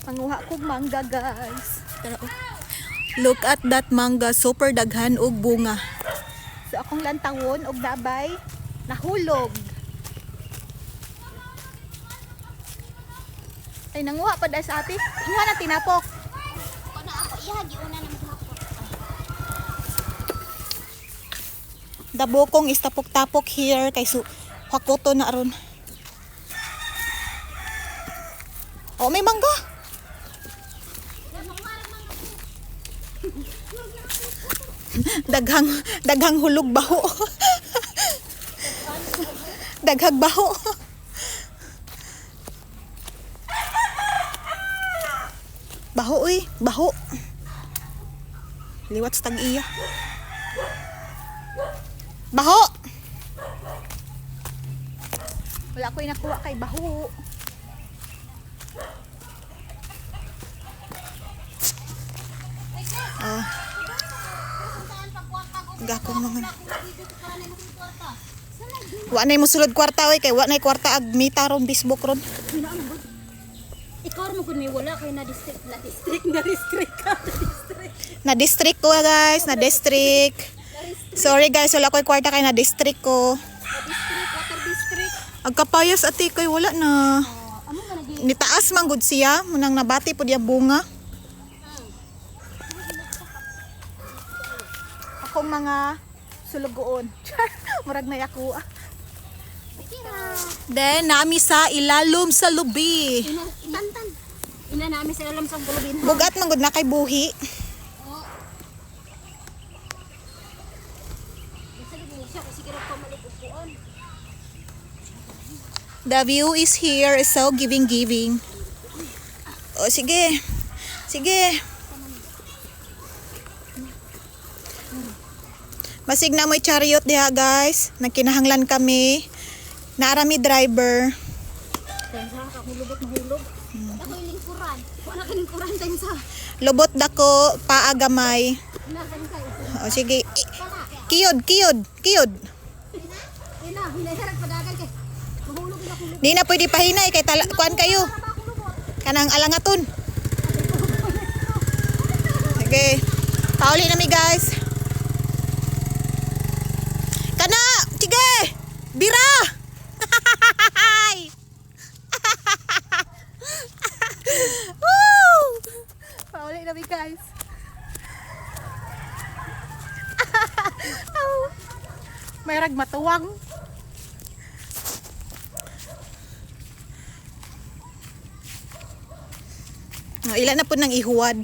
Manguha kog mangga, guys. Look at that mangga, super daghan og bunga. So akong lantawon og dabay nahulog. Ay nanguha pa dahil sa ate. Iha na tinapok. Kung na ako ihagi una na maghapon. Dabokong istapok-tapok here kay hakoto na aron. Oh, may mangga. daghang hulog baho. Daghag baho. Baho uy, baho. Liwat sa tag-iya. Baho. Wala ko'y nakuha kay baho. Gakong mga wa na mo sulod kwarta oy kay wa na kwarta ag mita ron Facebook ron. Ikaw mo kun may wala kay na district Na district ko guys, na district. Sorry guys, wala ko'y kwarta kay na district ko. Water district. Ag kapayas ati kay wala na. Amo ka nagi Nitaas man gud siya, munang nabati pud ya bunga. Akong mga sulugoon. Murag na yakuha. Then nami sa ilalom sa lubi. Tantan. Ina namin sa alam sa gulubin. Bugat man gud na kay buhi. The view is here is so giving. Oh sige. Sige. Masig na mo'y chariot diha guys. Nagkinahanglan kami. Naarami driver. Tansa ka hulubot mahulog. Ako ilingkuran. Wala ka lingkuran tansa. Lubot dako paagamay. Ina tansa. O sige. Kiyod. Ina hinayarag padagan kay. Mahulog ila hulog. Di na pwede pahinay kay kuan kayo. Kanang alangaton. Sige. Pauli na mi guys. Kana, sige. Bira. Woo! Pauli na mi guys. May rag matuwang. Ilan na po nang ihuwad.